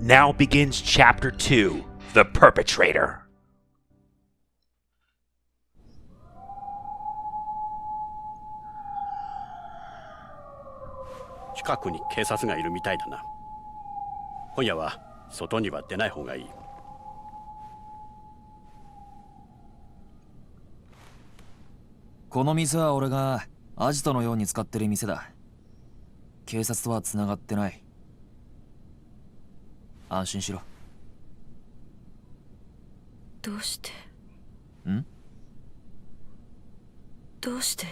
Now begins Chapter 2, The Perpetrator. 近くに警察がいるみたいだな。今夜は外には出ない方がいい。この店は俺がアジトのように使ってる店だ。警察とは繋がってない。安心しろ。どうしてどうして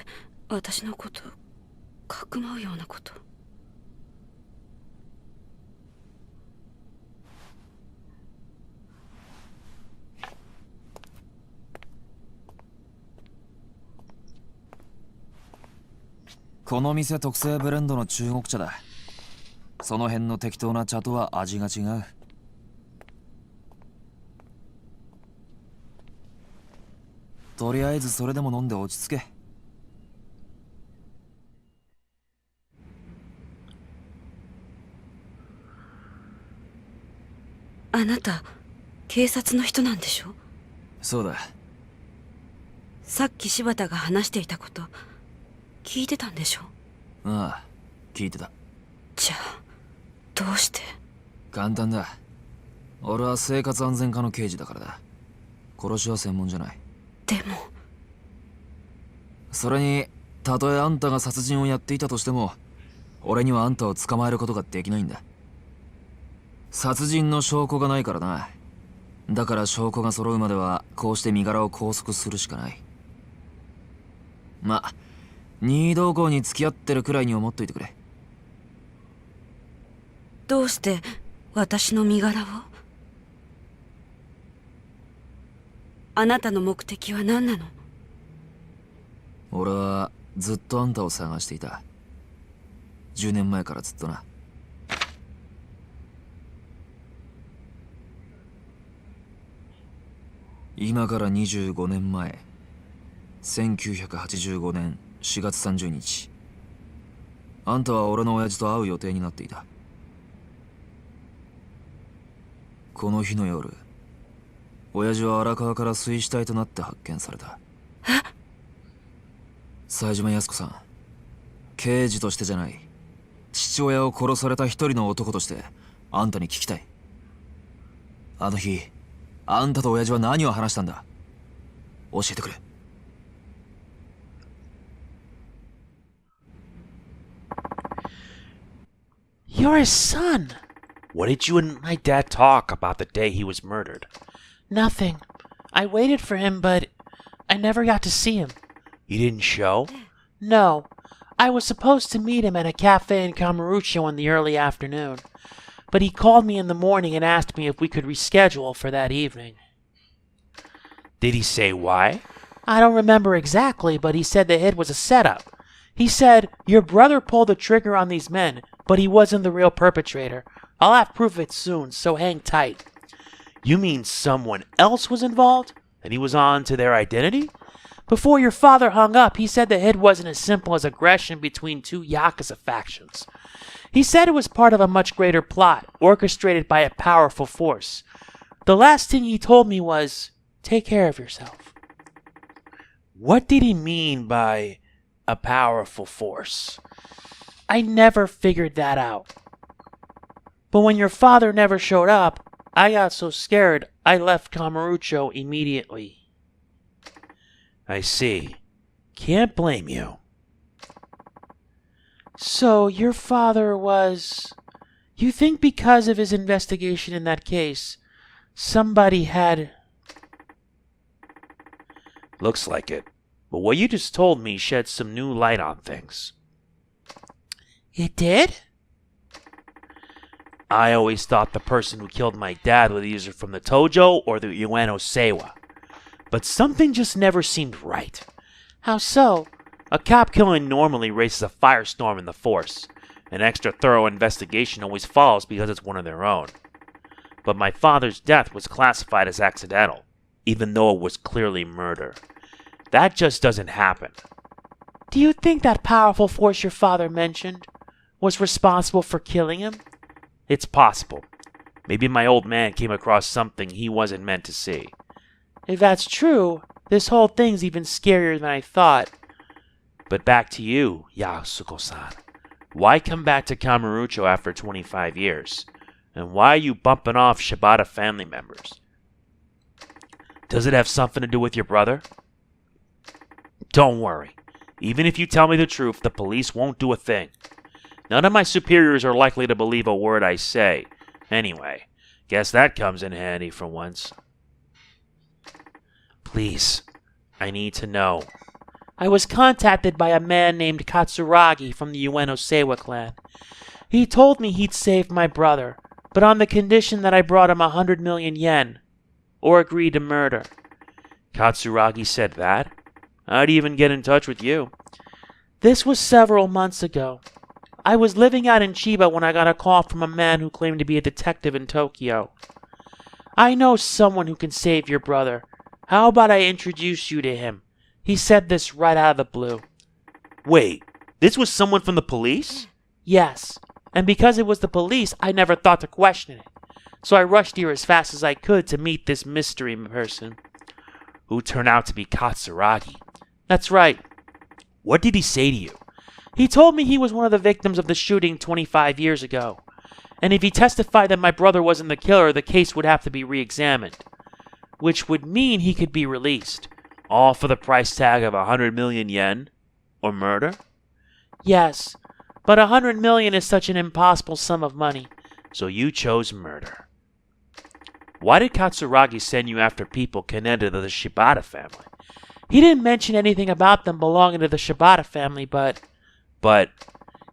私のことかくまうようなこと。この店特製ブレンドの中国茶だ。その辺の適当な茶とは味が違う。とりあえずそれでも飲んで落ち着け。あなた警察の人なんでしょ？そうだ。さっき柴田が話していたこと聞いてたんでしょ？ああ、聞いてた。じゃあどうして？簡単だ。俺は生活安全課の刑事だからだ。殺しは専門じゃない。でもそれに、たとえあんたが殺人をやっていたとしても、俺にはあんたを捕まえることができないんだ。殺人の証拠がないからな。だから証拠が揃うまではこうして身柄を拘束するしかない。ま、任意同行に付き合ってるくらいに思っといてくれ。どうして私の身柄を？あなたの目的は何なの？俺はずっとあんたを探していた。10年前からずっとな。今から25年前、1985年4月30日、あんたは俺の親父と会う予定になっていた。この日の夜、親父は荒川から水死体となって発見された。冴島靖子さん、刑事としてじゃない、父親を殺された一人の男としてあんたに聞きたい。あの日あんたと親父は何を話したんだ？教えてくれ。You're his son. What did you and my dad talk about the day he was murdered? Nothing. I waited for him, but I never got to see him. You didn't show? No. I was supposed to meet him at a cafe in Kamurocho in the early afternoon, but he called me in the morning and asked me if we could reschedule for that evening. Did he say why? I don't remember exactly, but he said the hit was a setup. He said, "Your brother pulled the trigger on these men, but he wasn't the real perpetrator. I'll have proof of it soon, so hang tight." You mean someone else was involved? And he was on to their identity? Before your father hung up, he said the hit wasn't as simple as aggression between two Yakuza factions. He said it was part of a much greater plot, orchestrated by a powerful force. The last thing he told me was, "Take care of yourself." What did he mean by a powerful force? I never figured that out. But when your father never showed up, I got so scared I left Kamurocho immediately. I see. Can't blame you. So your father was... You think because of his investigation in that case, somebody had... Looks like it. But what you just told me sheds some new light on things. It did? I always thought the person who killed my dad was either from the Tojo or the Ueno Seiwa. But something just never seemed right. How so? A cop killing normally raises a firestorm in the force. An extra thorough investigation always follows because it's one of their own. But my father's death was classified as accidental, even though it was clearly murder. That just doesn't happen. Do you think that powerful force your father mentioned was responsible for killing him? It's possible. Maybe my old man came across something he wasn't meant to see. If that's true, this whole thing's even scarier than I thought. But back to you, Yasuko-san. Why come back to Kamurocho after 25 years? And why are you bumping off Shibata family members? Does it have something to do with your brother? Don't worry. Even if you tell me the truth, the police won't do a thing. None of my superiors are likely to believe a word I say. Anyway, guess that comes in handy for once. Please, I need to know. I was contacted by a man named Katsuragi from the Ueno Seiwa clan. He told me he'd save my brother, but on the condition that I brought him 100 million yen, or agreed to murder. Katsuragi said that? How'd he even get in touch with you? This was several months ago. I was living out in Chiba when I got a call from a man who claimed to be a detective in Tokyo. I know someone who can save your brother. How about I introduce you to him? He said this right out of the blue. Wait, this was someone from the police? Yes, and because it was the police, I never thought to question it. So I rushed here as fast as I could to meet this mystery person. Who turned out to be Katsuragi. That's right. What did he say to you? He told me he was one of the victims of the shooting 25 years ago. And if he testified that my brother wasn't the killer, the case would have to be re-examined. Which would mean he could be released. All for the price tag of 100 million yen? Or murder? Yes, but 100 million is such an impossible sum of money. So you chose murder. Why did Katsuragi send you after people connected to the Shibata family? He didn't mention anything about them belonging to the Shibata family, but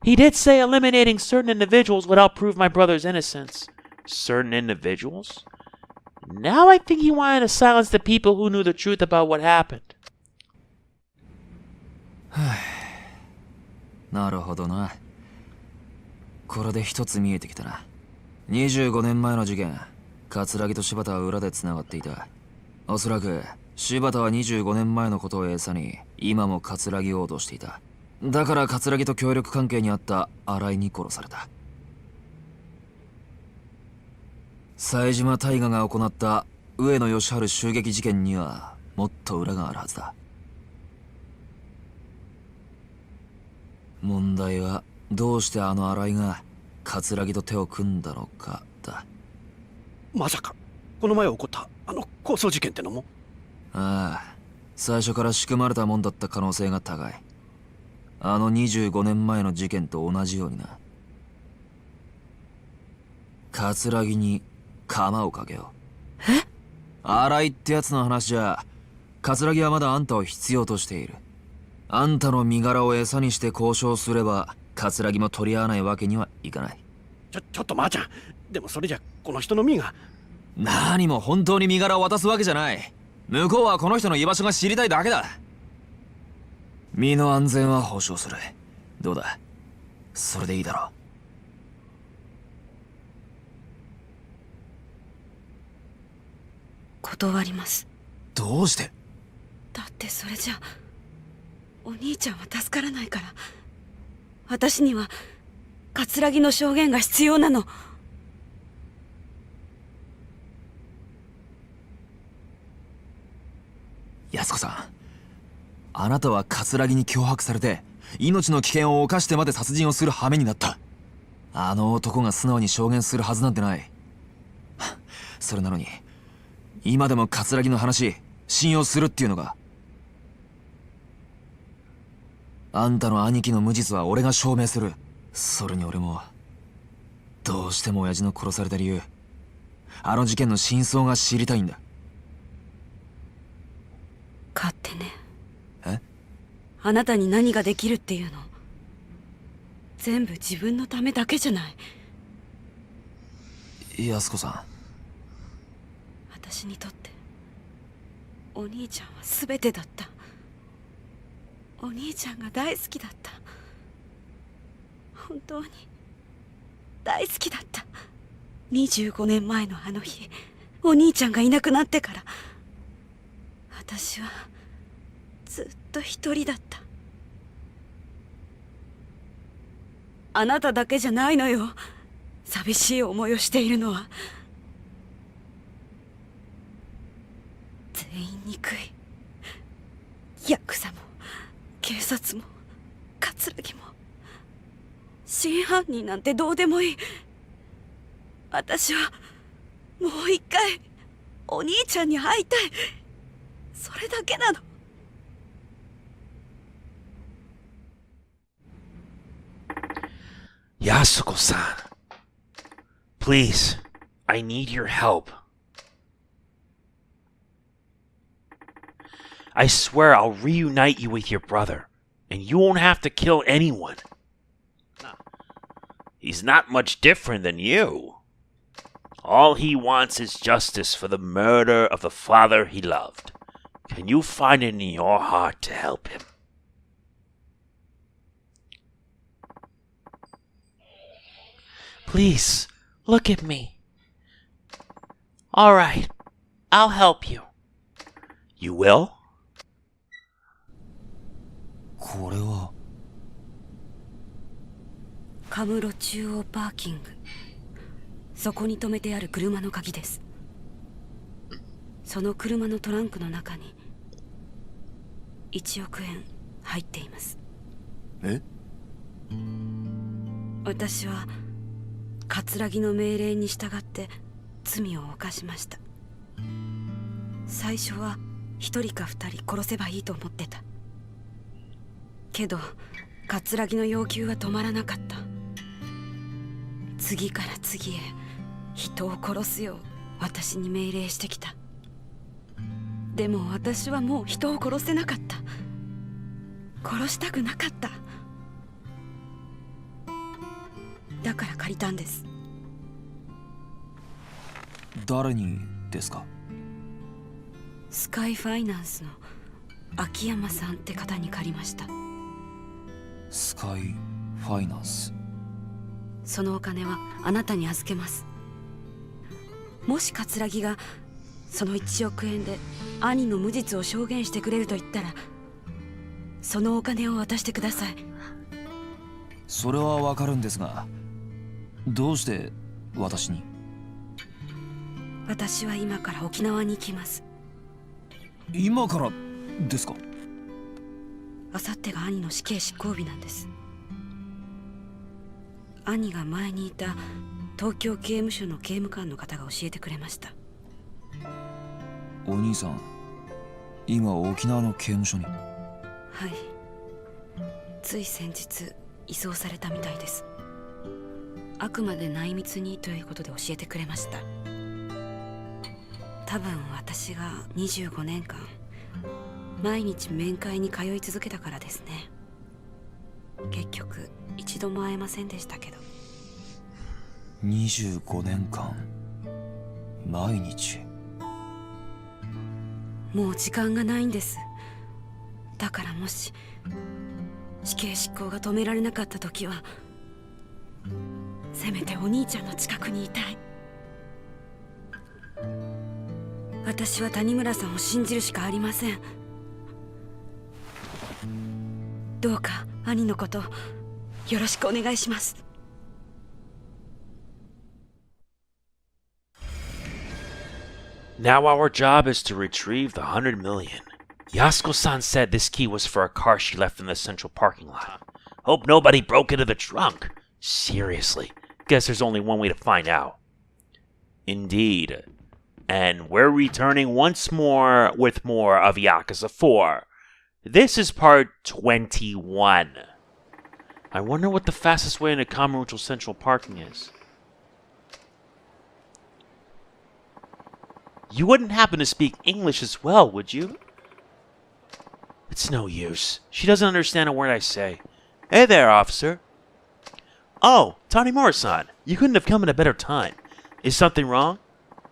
he did say eliminating certain individuals would help prove my brother's innocence. Certain individuals? Now I think he wanted to silence the people who knew the truth about what happened. なるほどな。これで一つ見えてきたな。25年前の事件、桂木と柴田は裏で繋がっていた。おそらく柴田は25年前のことを餌に今も桂木を脅していた。だから桂木と協力関係にあった新井に殺された。冴島大河が行った上野義治襲撃事件にはもっと裏があるはずだ。問題はどうしてあの新井が桂木と手を組んだのかだ。まさかこの前起こったあの抗争事件ってのも？ああ、最初から仕組まれたもんだった可能性が高い。あの25年前の事件と同じようにな。桂木に鎌をかけよう。え？新井ってやつの話じゃ、桂木はまだあんたを必要としている。あんたの身柄を餌にして交渉すれば、桂木も取り合わないわけにはいかない。ちょっとまーちゃん、でもそれじゃこの人の身が。何も本当に身柄を渡すわけじゃない。向こうはこの人の居場所が知りたいだけだ。身の安全は保証する。どうだ、それでいいだろう。断ります。どうして？だってそれじゃお兄ちゃんは助からないから。私には桂木の証言が必要なの。安子さん、あなたは桂木に脅迫されて命の危険を冒してまで殺人をする羽目になった。あの男が素直に証言するはずなんてない。それなのに今でも桂木の話信用するっていうのか？あんたの兄貴の無実は俺が証明する。それに俺もどうしても親父の殺された理由、あの事件の真相が知りたいんだ。勝手ね。え？あなたに何ができるっていうの？全部自分のためだけじゃない。安子さん、私にとってお兄ちゃんは全てだった。お兄ちゃんが大好きだった。本当に大好きだった。25年前のあの日、お兄ちゃんがいなくなってから私はずっと一人だった。あなただけじゃないのよ。寂しい思いをしているのは。全員憎い。ヤクザも警察も葛も真犯人なんてどうでもいい。私はもう一回お兄ちゃんに会いたい。それだけなの。Yasuko-san, please, I need your help. I swear I'll reunite you with your brother, and you won't have to kill anyone. He's not much different than you. All he wants is justice for the murder of the father he loved. Can you find it in your heart to help him? Please, look at me. All right, I'll help you. You will? これはカムロ中央パーキング。そこに止めてある車の鍵です。その車のトランクの中に1億円入っています。え？私は葛城の命令に従って罪を犯しました。最初は1人か2人殺せばいいと思ってた。けど葛城の要求は止まらなかった。次から次へ人を殺すよう私に命令してきた。でも私はもう人を殺せなかった。殺したくなかった。だから借りたんです。誰にですか？スカイファイナンスの秋山さんって方に借りました。スカイファイナンス。そのお金はあなたに預けます。もし葛城がその1億円で兄の無実を証言してくれると言ったら、そのお金を渡してください。それはわかるんですが、どうして私に？私は今から沖縄に行きます。今からですか？あさってが兄の死刑執行日なんです。兄が前にいた東京刑務所の刑務官の方が教えてくれました。お兄さん、今沖縄の刑務所に？はい、つい先日移送されたみたいです。あくまで内密にということで教えてくれました。多分私が25年間毎日面会に通い続けたからですね。結局一度も会えませんでしたけど。25年間毎日。もう時間がないんです。だからもし死刑執行が止められなかった時は、せめてお兄ちゃんの近くにいたい。私は谷村さんを信じるしかありません。どうか兄のことよろしくお願いします。Now our job is to retrieve the 100 million. Yasuko-san said this key was for a car she left in the central parking lot. Hope nobody broke into the trunk. Seriously, guess there's only one way to find out. Indeed. And we're returning once more with more of Yakuza 4. This is part 21. I wonder what the fastest way into Kamurocho Central Parking is. You wouldn't happen to speak English as well, would you? It's no use. She doesn't understand a word I say. Hey there, officer. Oh, Tanimura-san. You couldn't have come at a better time. Is something wrong?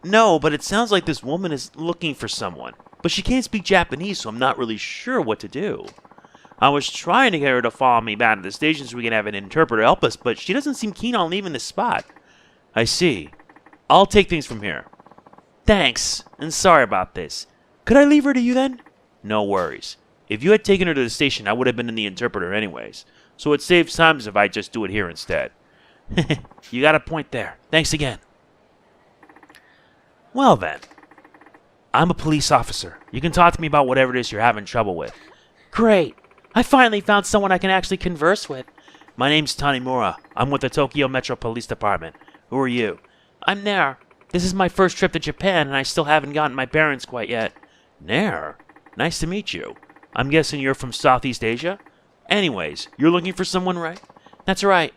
No, but it sounds like this woman is looking for someone. But she can't speak Japanese, so I'm not really sure what to do. I was trying to get her to follow me back to the station so we can have an interpreter help us, but she doesn't seem keen on leaving this spot. I see. I'll take things from here. Thanks, and sorry about this. Could I leave her to you then? No worries. If you had taken her to the station, I would have been in the interpreter anyways, so it saves time if I just do it here instead. You got a point there. Thanks again. Well then. I'm a police officer. You can talk to me about whatever it is you're having trouble with. Great. I finally found someone I can actually converse with. My name's Tanimura. I'm with the Tokyo Metro Police Department. Who are you? I'm Nair. This is my first trip to Japan, and I still haven't gotten my bearings quite yet. Nair? Nice to meet you. I'm guessing you're from Southeast Asia? Anyways, you're looking for someone, right? That's right.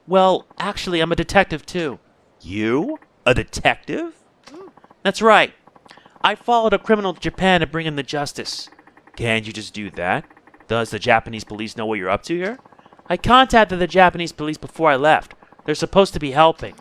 Well, actually, I'm a detective, too. You? A detective? That's right. I followed a criminal to Japan to bring him to justice. Can't you just do that? Does the Japanese police know what you're up to here? I contacted the Japanese police before I left. They're supposed to be helping.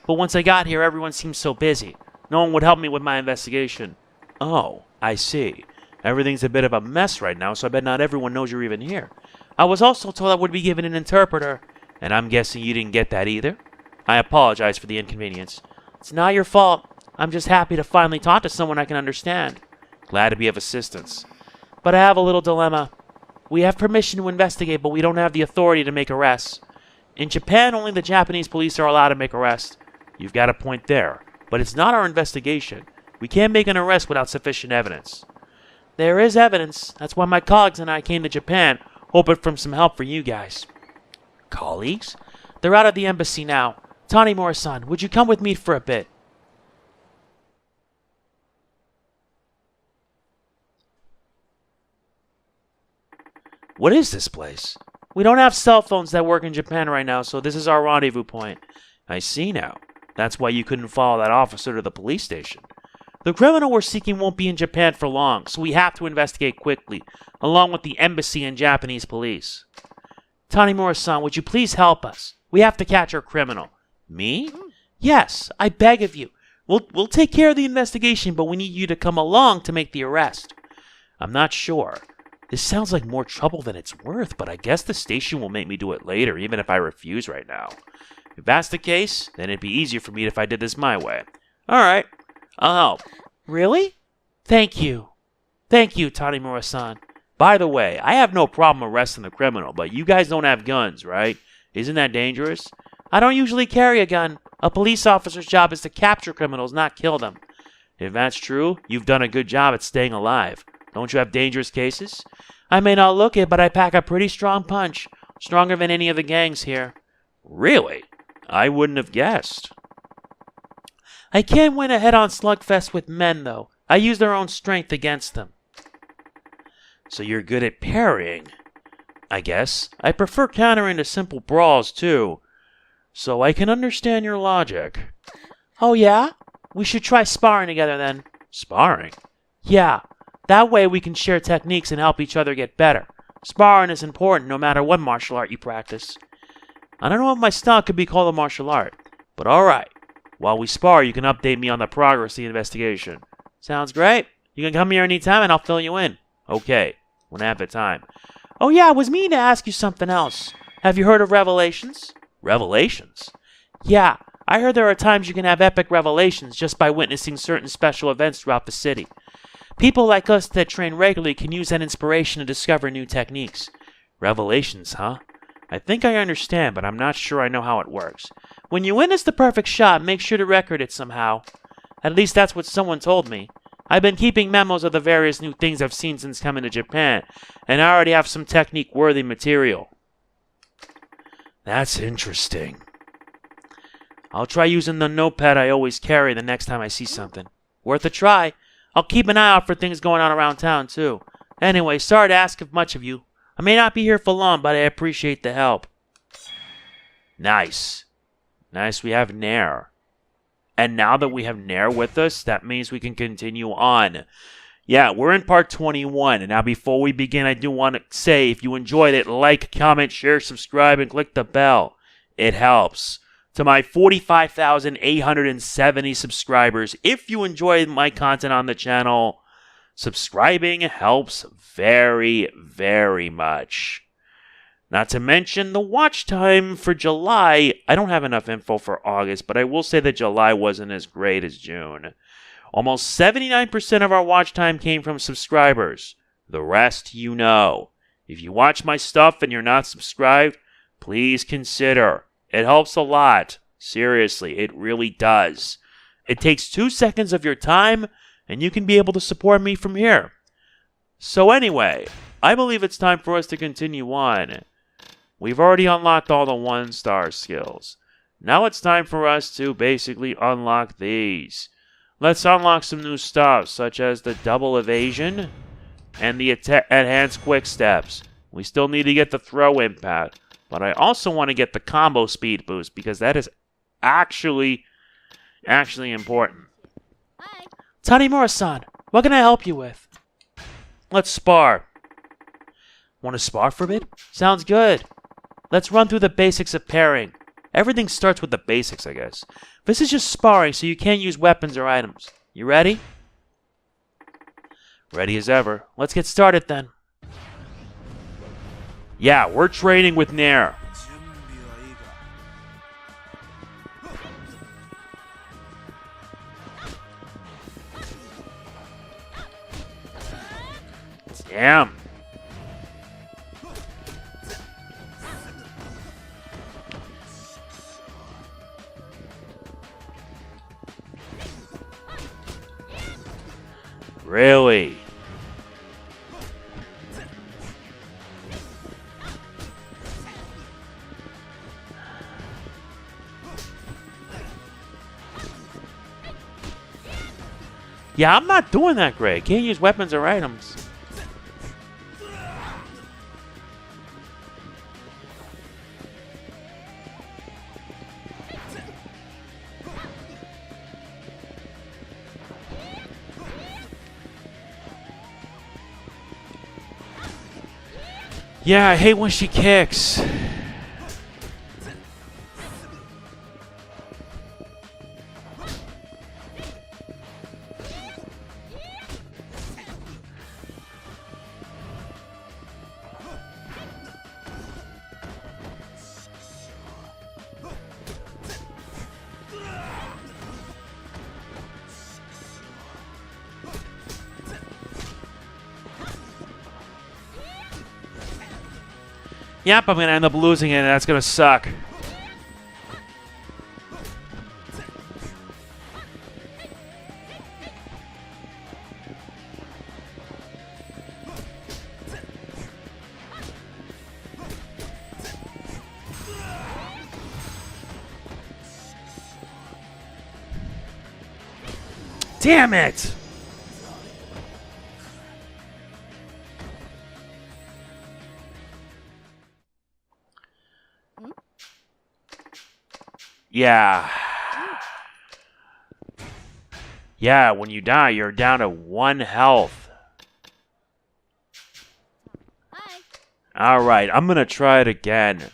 But once I got here, everyone seemed so busy. No one would help me with my investigation. Oh, I see. Everything's a bit of a mess right now, so I bet not everyone knows you're even here. I was also told I would be given an interpreter. And I'm guessing you didn't get that either? I apologize for the inconvenience. It's not your fault. I'm just happy to finally talk to someone I can understand. Glad to be of assistance. But I have a little dilemma. We have permission to investigate, but we don't have the authority to make arrests. In Japan, only the Japanese police are allowed to make arrests. You've got a point there, but it's not our investigation. We can't make an arrest without sufficient evidence. There is evidence. That's why my colleagues and I came to Japan, hoping for some help for you guys. Colleagues? They're out of the embassy now. Tanimura-san, would you come with me for a bit? What is this place? We don't have cell phones that work in Japan right now, so this is our rendezvous point. I see now. That's why you couldn't follow that officer to the police station. The criminal we're seeking won't be in Japan for long, so we have to investigate quickly, along with the embassy and Japanese police. Tanimura-san, would you please help us? We have to catch our criminal. Me? Yes, I beg of you. We'll take care of the investigation, but we need you to come along to make the arrest. I'm not sure. This sounds like more trouble than it's worth, but I guess the station will make me do it later, even if I refuse right now. If that's the case, then it'd be easier for me if I did this my way. Alright, I'll help. Really? Thank you. Thank you, Tanimura-san. By the way, I have no problem arresting the criminal, but you guys don't have guns, right? Isn't that dangerous? I don't usually carry a gun. A police officer's job is to capture criminals, not kill them. If that's true, you've done a good job at staying alive. Don't you have dangerous cases? I may not look it, but I pack a pretty strong punch. Stronger than any of the gangs here. Really? I wouldn't have guessed. I can't win a head-on slugfest with men, though. I use their own strength against them. So you're good at parrying, I guess. I prefer countering to simple brawls, too. So I can understand your logic. Oh, yeah? We should try sparring together, then. Sparring? Yeah. That way we can share techniques and help each other get better. Sparring is important no matter what martial art you practice. I don't know if my style could be called a martial art, but alright. While we spar, you can update me on the progress of the investigation. Sounds great. You can come here anytime and I'll fill you in. Okay, when I have the time. Oh yeah, I was meaning to ask you something else. Have you heard of revelations? Revelations? Yeah, I heard there are times you can have epic revelations just by witnessing certain special events throughout the city. People like us that train regularly can use that inspiration to discover new techniques. Revelations, huh? I think I understand, but I'm not sure I know how it works. When you witness the perfect shot, make sure to record it somehow. At least that's what someone told me. I've been keeping memos of the various new things I've seen since coming to Japan, and I already have some technique-worthy material. That's interesting. I'll try using the notepad I always carry the next time I see something. Worth a try. I'll keep an eye out for things going on around town, too. Anyway, sorry to ask of much of you. I may not be here for long, but I appreciate the help. Nice. Nice, we have Nair. And now that we have Nair with us, that means we can continue on. Yeah, we're in part 21. And now before we begin, I do want to say, if you enjoyed it, like, comment, share, subscribe, and click the bell. It helps. To my 45,870 subscribers, if you enjoy my content on the channel, subscribing helps very, very much. Not to mention the watch time for July. I don't have enough info for August, but I will say that July wasn't as great as June. Almost 79% of our watch time came from subscribers. The rest, you know. If you watch my stuff and you're not subscribed, please consider. It helps a lot. Seriously, it really does. It takes 2 seconds of your time, and you can be able to support me from here. So anyway, I believe it's time for us to continue on. We've already unlocked all the 1-star skills. Now it's time for us to basically unlock these. Let's unlock some new stuff, such as the double evasion and the enhanced quick steps. We still need to get the throw impact, but I also want to get the combo speed boost because that is actually important. Hi. Tanimura-san, what can I help you with? Let's spar. Want to spar for a bit? Sounds good. Let's run through the basics of pairing. Everything starts with the basics, I guess. This is just sparring, so you can't use weapons or items. You ready? Ready as ever. Let's get started then. Yeah, we're training with Nair. Damn. Really? Yeah, I'm not doing that great. Can't use weapons or items. Yeah, I hate when she kicks. Yep, I'm gonna end up losing it, and that's gonna suck. Damn it! Yeah. Yeah, when you die, you're down to 1 health. Hi. Alright, I'm gonna try it again.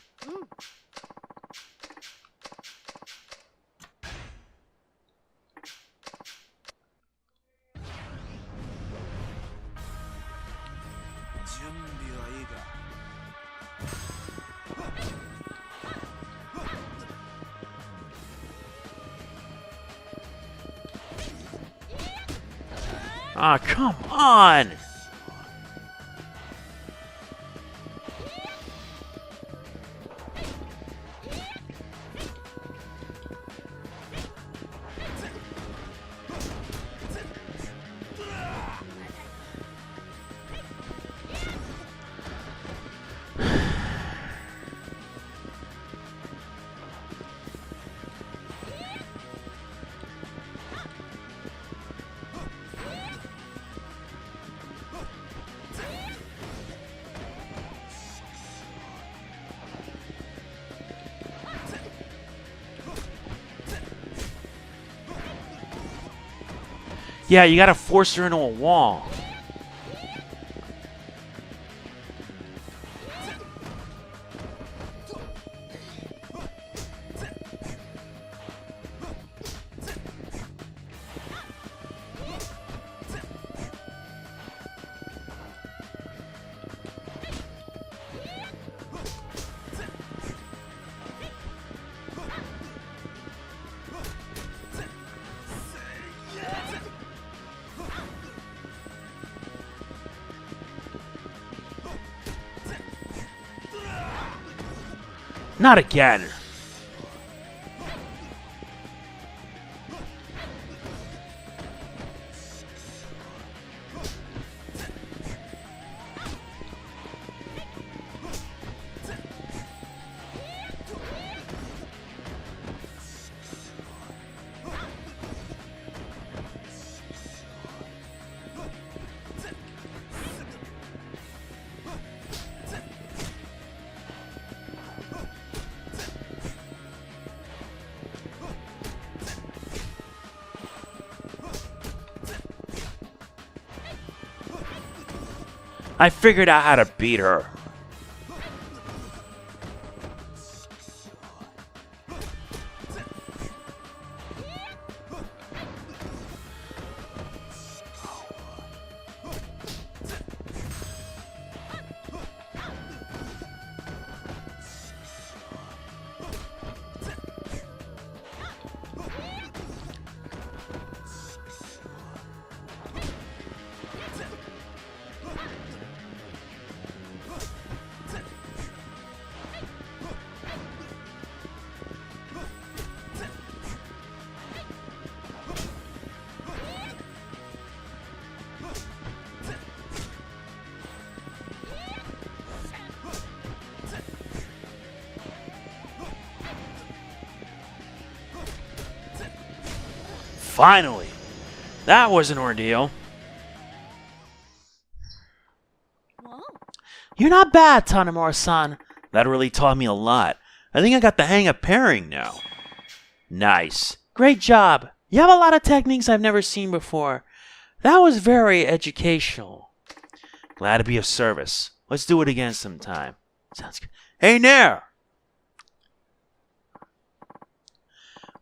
Ah, come on! Yeah, you gotta force her into a wall. Not again. I figured out how to beat her. Finally! That was an ordeal. Whoa. You're not bad, Tanimura-san. That really taught me a lot. I think I got the hang of parrying now. Nice. Great job. You have a lot of techniques I've never seen before. That was very educational. Glad to be of service. Let's do it again sometime. Sounds good. Hey, Nair!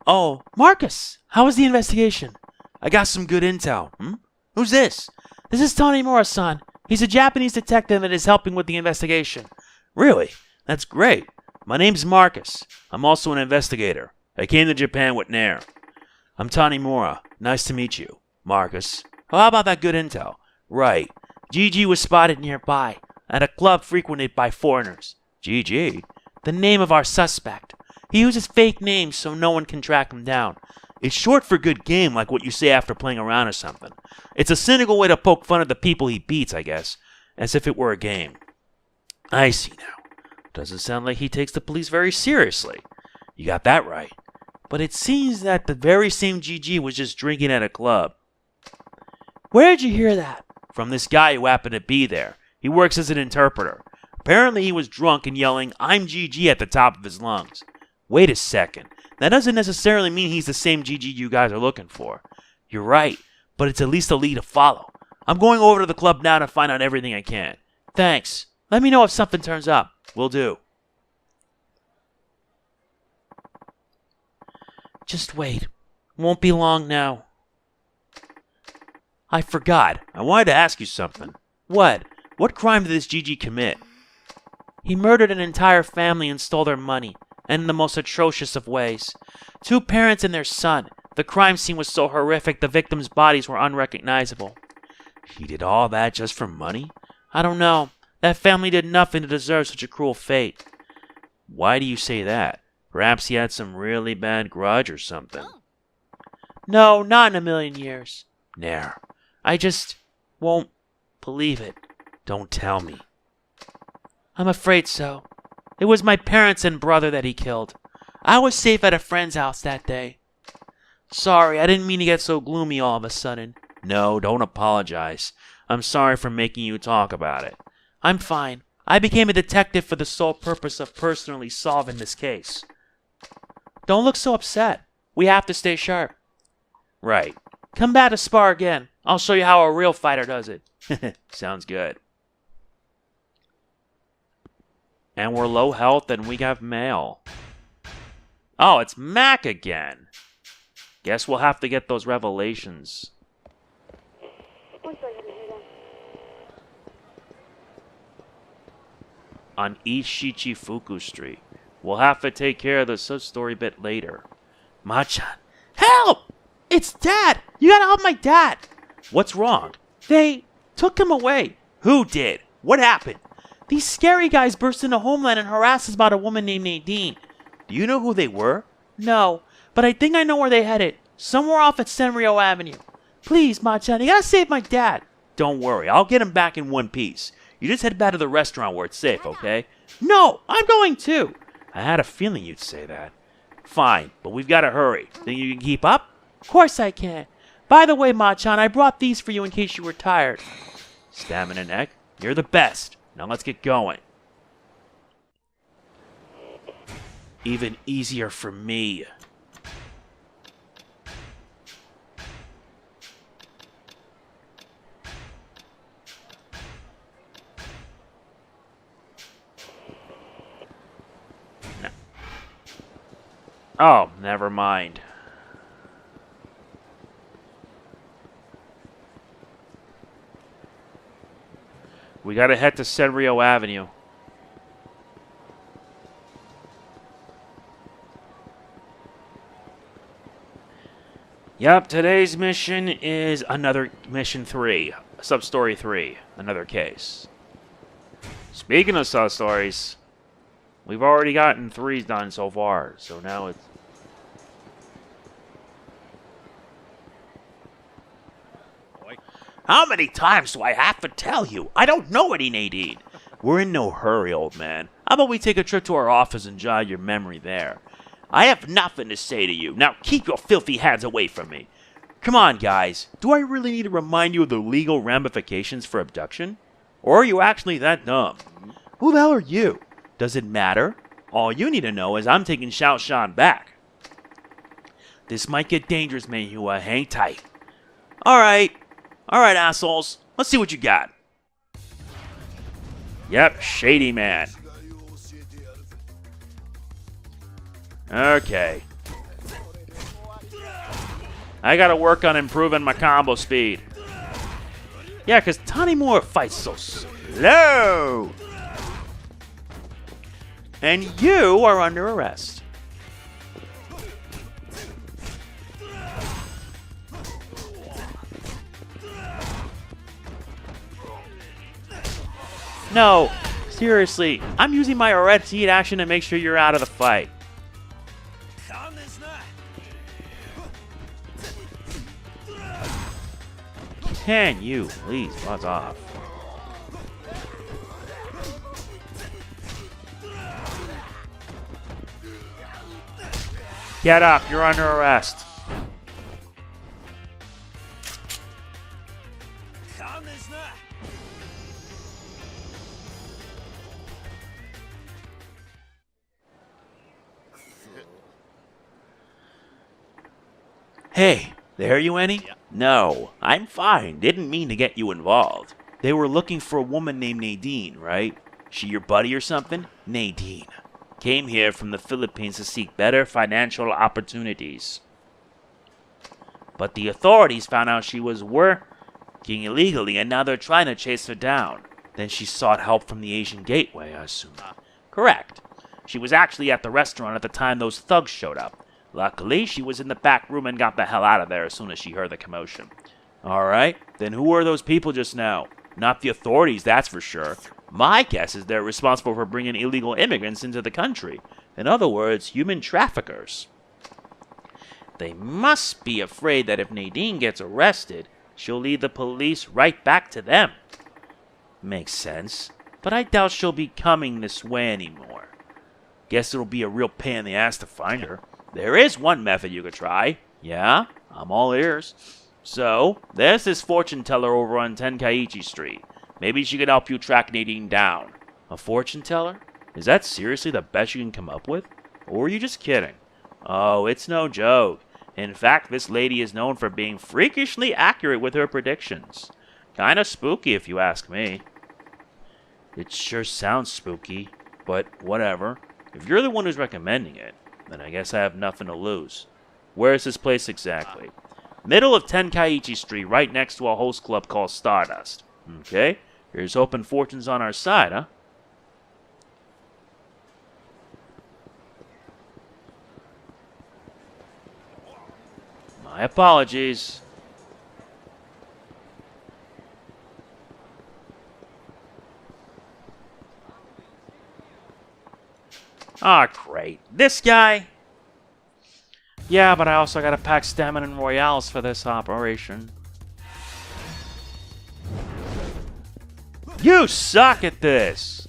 Oh, Marcus, how was the investigation? I got some good intel. Who's this? This is Tanimura-san. He's a Japanese detective and is helping with the investigation. Really? That's great. My name's Marcus. I'm also an investigator. I came to Japan with Nair. I'm Tanimura. Nice to meet you, Marcus. Oh, how about that good intel? Right. GG was spotted nearby, at a club frequented by foreigners. GG? The name of our suspect. He uses fake names so no one can track him down. It's short for good game, like what you say after playing around or something. It's a cynical way to poke fun at the people he beats, I guess, as if it were a game. I see now. Doesn't sound like he takes the police very seriously. You got that right. But it seems that the very same GG was just drinking at a club. Where did you hear that? From this guy who happened to be there. He works as an interpreter. Apparently he was drunk and yelling, "I'm GG" at the top of his lungs. Wait a second. That doesn't necessarily mean he's the same GG you guys are looking for. You're right, but it's at least a lead to follow. I'm going over to the club now to find out everything I can. Thanks. Let me know if something turns up. Will do. Just wait. Won't be long now. I forgot. I wanted to ask you something. What? What crime did this GG commit? He murdered an entire family and stole their money, and in the most atrocious of ways. 2 parents and their son. The crime scene was so horrific the victims' bodies were unrecognizable. He did all that just for money? I don't know. That family did nothing to deserve such a cruel fate. Why do you say that? Perhaps he had some really bad grudge or something. No, not in a million years. Nair. I just won't believe it. Don't tell me. I'm afraid so. It was my parents and brother that he killed. I was safe at a friend's house that day. Sorry, I didn't mean to get so gloomy all of a sudden. No, don't apologize. I'm sorry for making you talk about it. I'm fine. I became a detective for the sole purpose of personally solving this case. Don't look so upset. We have to stay sharp. Right. Come back to spar again. I'll show you how a real fighter does it. Sounds good. And we're low health and we have mail. Oh, it's Mac again. Guess we'll have to get those revelations. On East Shichifuku Street. We'll have to take care of the sub-story bit later. Machan. Help! It's Dad! You gotta help my dad! What's wrong? They took him away. Who did? What happened? These scary guys burst into Homeland and harassed us about a woman named Nadine. Do you know who they were? No, but I think I know where they headed. Somewhere off at Senryo Avenue. Please, Machan, you gotta save my dad. Don't worry, I'll get him back in one piece. You just head back to the restaurant where it's safe, okay? No, I'm going too. I had a feeling you'd say that. Fine, but we've got to hurry. Think you can keep up? Of course I can. By the way, Machan, I brought these for you in case you were tired. Stamina neck, you're the best. Now let's get going. Even easier for me. Oh, never mind. We gotta head to Senryo Avenue. Yep, today's mission is another mission 3. Sub-story 3. Another case. Speaking of sub-stories, we've already gotten 3 done so far, so now it's... How many times do I have to tell you? I don't know any, Nadine. We're in no hurry, old man. How about we take a trip to our office and jog your memory there? I have nothing to say to you. Now keep your filthy hands away from me. Come on, guys. Do I really need to remind you of the legal ramifications for abduction? Or are you actually that dumb? Who the hell are you? Does it matter? All you need to know is I'm taking Xiao Shan back. This might get dangerous, Meihua. Hang tight. Alright, assholes. Let's see what you got. Yep, shady man. Okay. I gotta work on improving my combo speed. Yeah, because Tanimura fights so slow. And you are under arrest. No, seriously, I'm using my arrest heat action to make sure you're out of the fight. Can you please buzz off? Get up, you're under arrest. Hey, there you any? No, I'm fine. Didn't mean to get you involved. They were looking for a woman named Nadine, right? She your buddy or something? Nadine. Came here from the Philippines to seek better financial opportunities. But the authorities found out she was working illegally and now they're trying to chase her down. Then she sought help from the Asian Gateway, I assume. Correct. She was actually at the restaurant at the time those thugs showed up. Luckily, she was in the back room and got the hell out of there as soon as she heard the commotion. Alright, then who were those people just now? Not the authorities, that's for sure. My guess is they're responsible for bringing illegal immigrants into the country. In other words, human traffickers. They must be afraid that if Nadine gets arrested, she'll lead the police right back to them. Makes sense, but I doubt she'll be coming this way anymore. Guess it'll be a real pain in the ass to find her. There is one method you could try. Yeah, I'm all ears. So, there's this fortune teller over on Tenkaichi Street. Maybe she could help you track Nadine down. A fortune teller? Is that seriously the best you can come up with? Or are you just kidding? Oh, it's no joke. In fact, this lady is known for being freakishly accurate with her predictions. Kinda spooky if you ask me. It sure sounds spooky, but whatever. If you're the one who's recommending it, then I guess I have nothing to lose. Where is this place exactly? Middle of Tenkaichi Street, right next to a host club called Stardust. Okay, here's hoping fortune's on our side, huh? My apologies. Ah, great. This guy? Yeah, but I also gotta pack stamina and royales for this operation. You suck at this!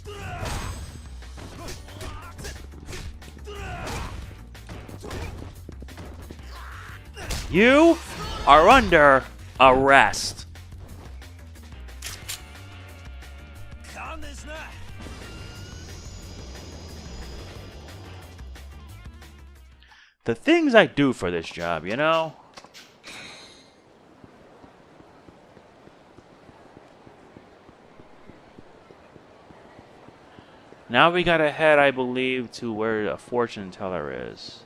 You are under arrest. The things I do for this job, you know? Now we gotta head, I believe, to where a fortune teller is.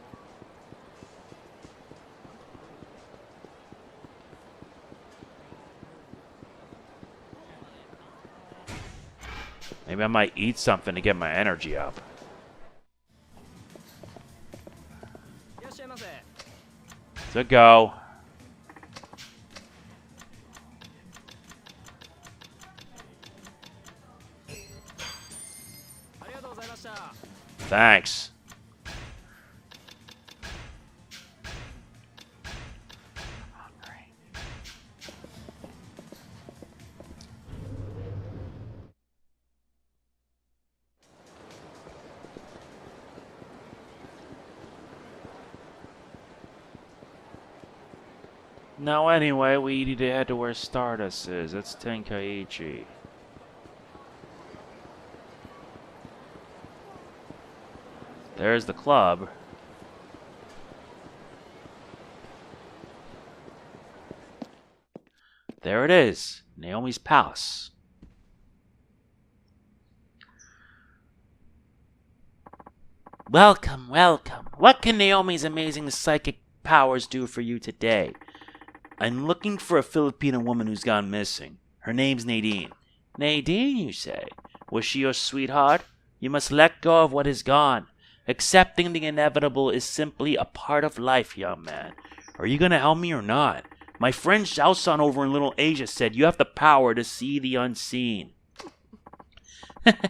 Maybe I might eat something to get my energy up. To go. Thanks. Now anyway, we need to head to where Stardust is. It's Tenkaichi. There's the club. There it is, Naomi's palace. Welcome, welcome. What can Naomi's amazing psychic powers do for you today? I'm looking for a Filipino woman who's gone missing. Her name's Nadine. Nadine, you say? Was she your sweetheart? You must let go of what is gone. Accepting the inevitable is simply a part of life, young man. Are you gonna help me or not? My friend Xiao-san over in Little Asia said you have the power to see the unseen.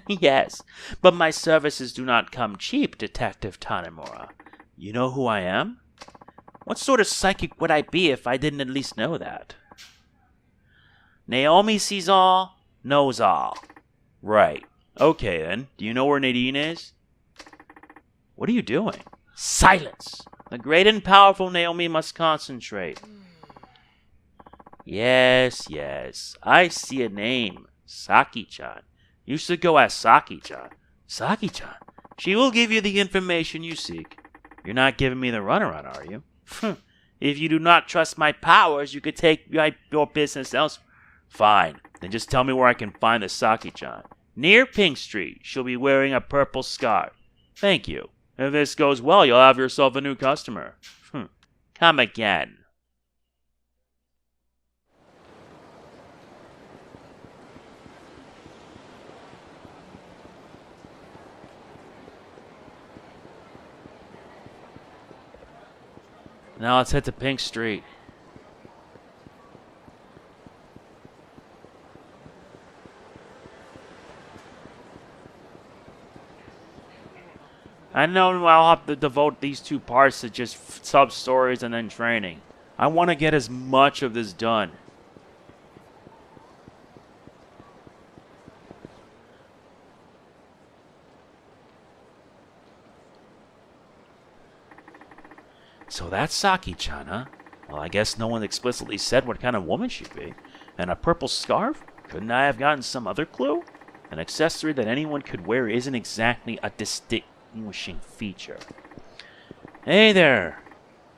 Yes, but my services do not come cheap, Detective Tanimura. You know who I am? What sort of psychic would I be if I didn't at least know that? Naomi sees all, knows all. Right. Okay then, do you know where Nadine is? What are you doing? Silence! The great and powerful Naomi must concentrate. Yes, yes, I see a name. Saki-chan. You should go ask Saki-chan. Saki-chan? She will give you the information you seek. You're not giving me the runaround, are you? If you do not trust my powers, you could take your business elsewhere. Fine, then just tell me where I can find the Saki-chan. Near Pink Street. She'll be wearing a purple scarf. Thank you. If this goes well, you'll have yourself a new customer. Come again. Now let's head to Pink Street. I know I'll have to devote these 2 parts to just sub-stories and then training. I want to get as much of this done. So that's Saki-chan, huh? Well, I guess no one explicitly said what kind of woman she'd be. And a purple scarf? Couldn't I have gotten some other clue? An accessory that anyone could wear isn't exactly a distinguishing feature. Hey there!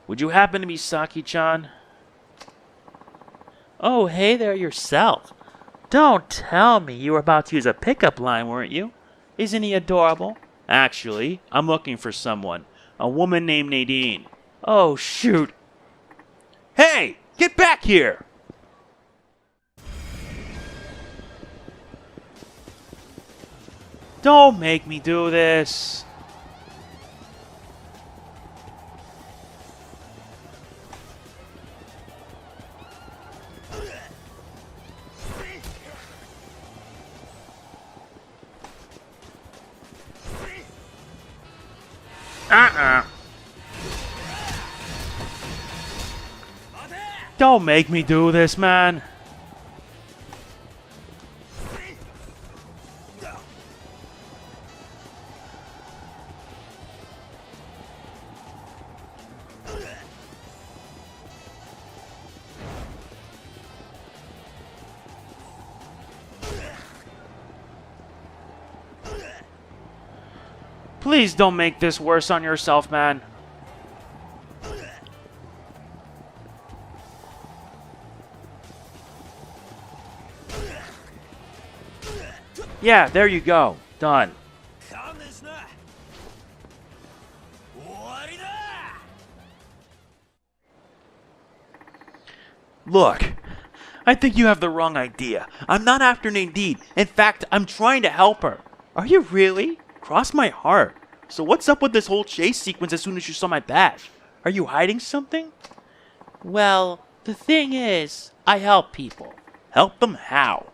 Would you happen to be Saki-chan? Oh, hey there yourself. Don't tell me you were about to use a pickup line, weren't you? Isn't he adorable? Actually, I'm looking for someone. A woman named Nadine. Oh, shoot. Hey! Get back here! Don't make me do this. Don't make me do this, man. Please don't make this worse on yourself, man. Yeah, there you go. Done. Look, I think you have the wrong idea. I'm not after Nadine. In fact, I'm trying to help her. Are you really? Cross my heart. So what's up with this whole chase sequence as soon as you saw my badge? Are you hiding something? Well, the thing is, I help people. Help them how?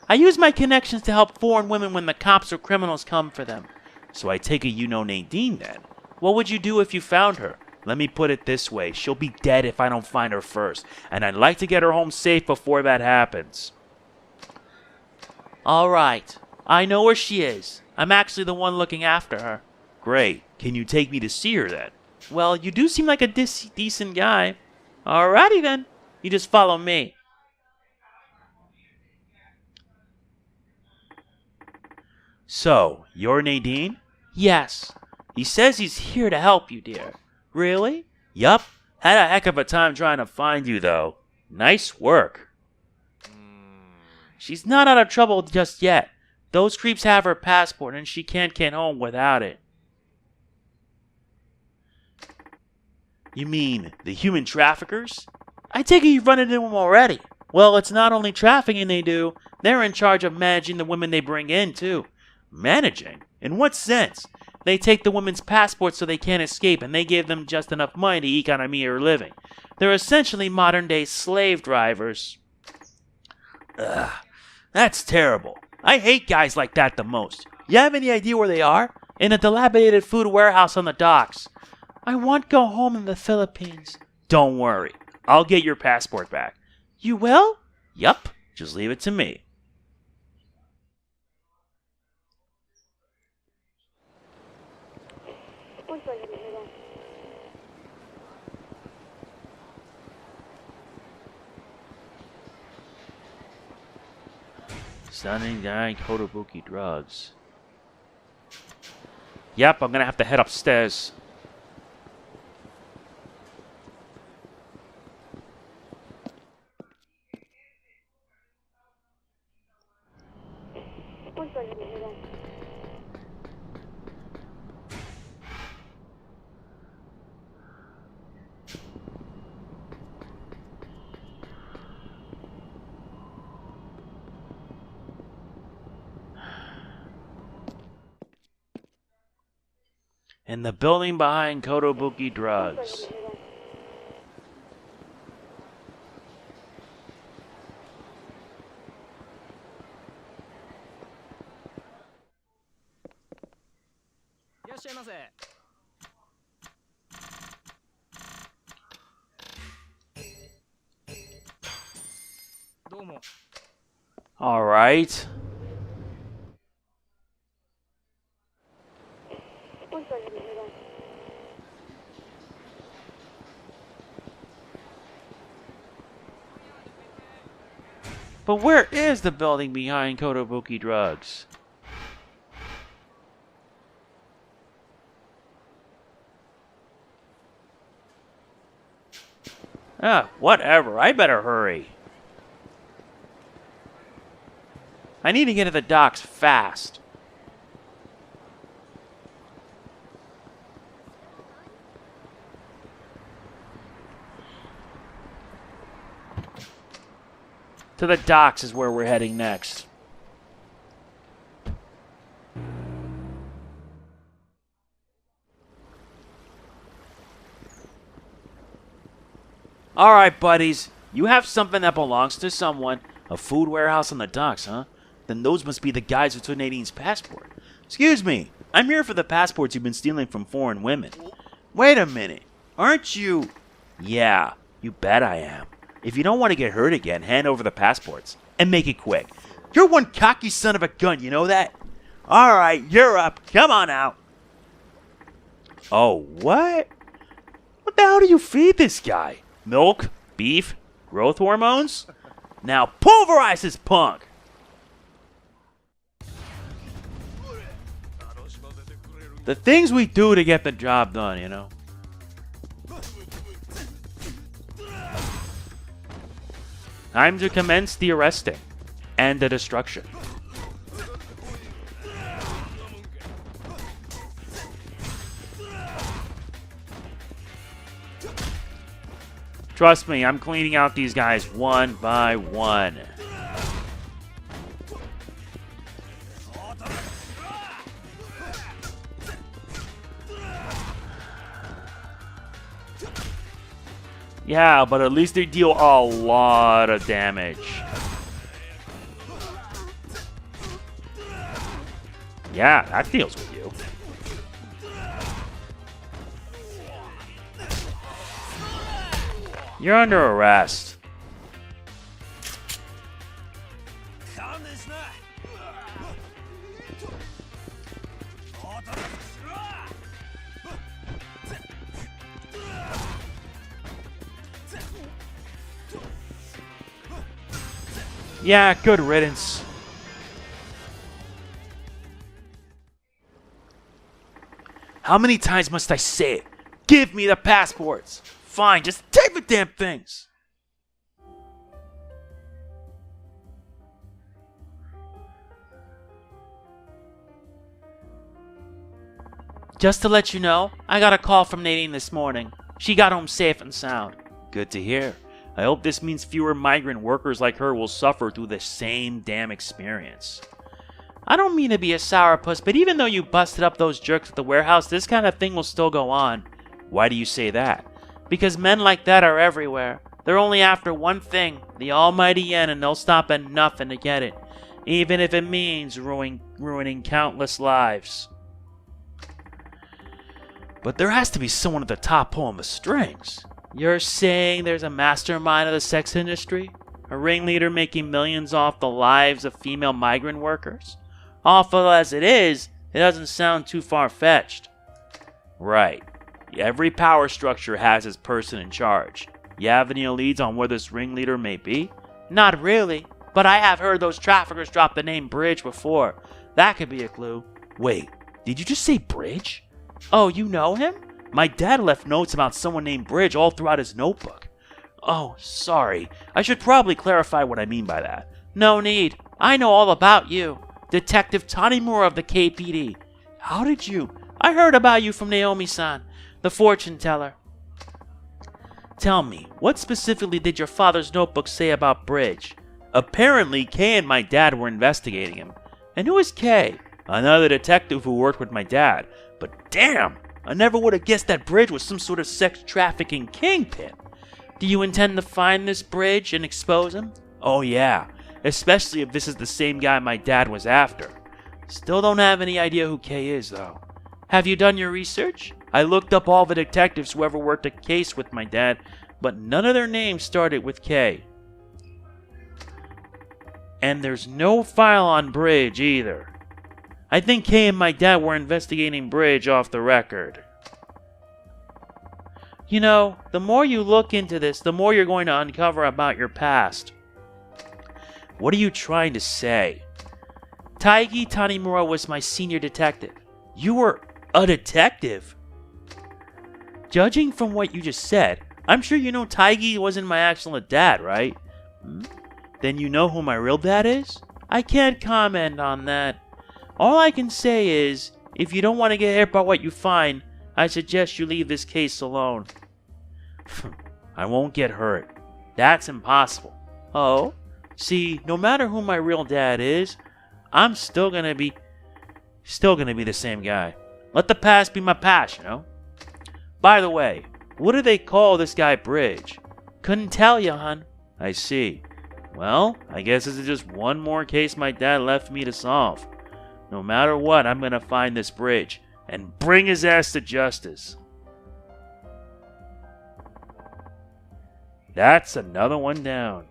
I use my connections to help foreign women when the cops or criminals come for them. So I take it you know Nadine then. What would you do if you found her? Let me put it this way, she'll be dead if I don't find her first, and I'd like to get her home safe before that happens. Alright, I know where she is. I'm actually the one looking after her. Great. Can you take me to see her then? Well, you do seem like a decent guy. Alrighty then. You just follow me. So, you're Nadine? Yes. He says he's here to help you, dear. Really? Yup. Had a heck of a time trying to find you, though. Nice work. She's not out of trouble just yet. Those creeps have her passport, and she can't get home without it. You mean the human traffickers? I take it you've run into them already. Well, it's not only trafficking they do. They're in charge of managing the women they bring in, too. Managing? In what sense? They take the women's passports so they can't escape, and they give them just enough money to eke on a mere living. They're essentially modern-day slave drivers. Ugh, that's terrible. I hate guys like that the most. You have any idea where they are? In a dilapidated food warehouse on the docks. I want to go home in the Philippines. Don't worry. I'll get your passport back. You will? Yup. Just leave it to me. Stunning guy, Kotobuki drugs. Yep, I'm gonna have to head upstairs. In the building behind Kotobuki Drugs. All right. But where is the building behind Kotobuki Drugs? Whatever. I better hurry. I need to get to the docks fast. To the docks is where we're heading next. Alright, buddies. You have something that belongs to someone. A food warehouse on the docks, huh? Then those must be the guys who took Nadine's passport. Excuse me. I'm here for the passports you've been stealing from foreign women. Wait a minute. Aren't you... Yeah, you bet I am. If you don't want to get hurt again, hand over the passports. And make it quick. You're one cocky son of a gun, you know that? Alright, you're up. Come on out. Oh, what? What the hell do you feed this guy? Milk? Beef? Growth hormones? Now pulverize this punk! The things we do to get the job done, you know? Time to commence the arresting and the destruction. Trust me, I'm cleaning out these guys one by one. Yeah, but at least they deal a lot of damage. Yeah, that deals with you. You're under arrest. Yeah, good riddance. How many times must I say it? Give me the passports! Fine, just take the damn things! Just to let you know, I got a call from Nadine this morning. She got home safe and sound. Good to hear. I hope this means fewer migrant workers like her will suffer through the same damn experience. I don't mean to be a sourpuss, but even though you busted up those jerks at the warehouse, this kind of thing will still go on. Why do you say that? Because men like that are everywhere. They're only after one thing, the almighty yen, and they'll stop at nothing to get it. Even if it means ruining countless lives. But there has to be someone at the top pulling the strings. You're saying there's a mastermind of the sex industry? A ringleader making millions off the lives of female migrant workers? Awful as it is, it doesn't sound too far-fetched. Right. Every power structure has its person in charge. You have any leads on where this ringleader may be? Not really, but I have heard those traffickers drop the name Bridge before. That could be a clue. Wait, did you just say Bridge? Oh, you know him? My dad left notes about someone named Bridge all throughout his notebook. Oh, sorry. I should probably clarify what I mean by that. No need. I know all about you. Detective Tanimura of the KPD. How did you? I heard about you from Naomi-san, the fortune teller. Tell me, what specifically did your father's notebook say about Bridge? Apparently, Kay and my dad were investigating him. And who is Kay? Another detective who worked with my dad. But damn, I never would have guessed that Bridge was some sort of sex trafficking kingpin. Do you intend to find this Bridge and expose him? Oh yeah, especially if this is the same guy my dad was after. Still don't have any idea who Kay is, though. Have you done your research? I looked up all the detectives who ever worked a case with my dad, but none of their names started with K. And there's no file on Bridge either. I think Kay and my dad were investigating Bridge off the record. You know, the more you look into this, the more you're going to uncover about your past. What are you trying to say? Taigi Tanimura was my senior detective. You were a detective? Judging from what you just said, I'm sure you know Taigi wasn't my actual dad, right? Then you know who my real dad is? I can't comment on that. All I can say is, if you don't want to get hurt by what you find, I suggest you leave this case alone. I won't get hurt. That's impossible. Oh? See, no matter who my real dad is, I'm still gonna be the same guy. Let the past be my past, you know? By the way, what do they call this guy Bridge? Couldn't tell you, hon. I see. Well, I guess this is just one more case my dad left me to solve. No matter what, I'm gonna find this Bridge and bring his ass to justice. That's another one down.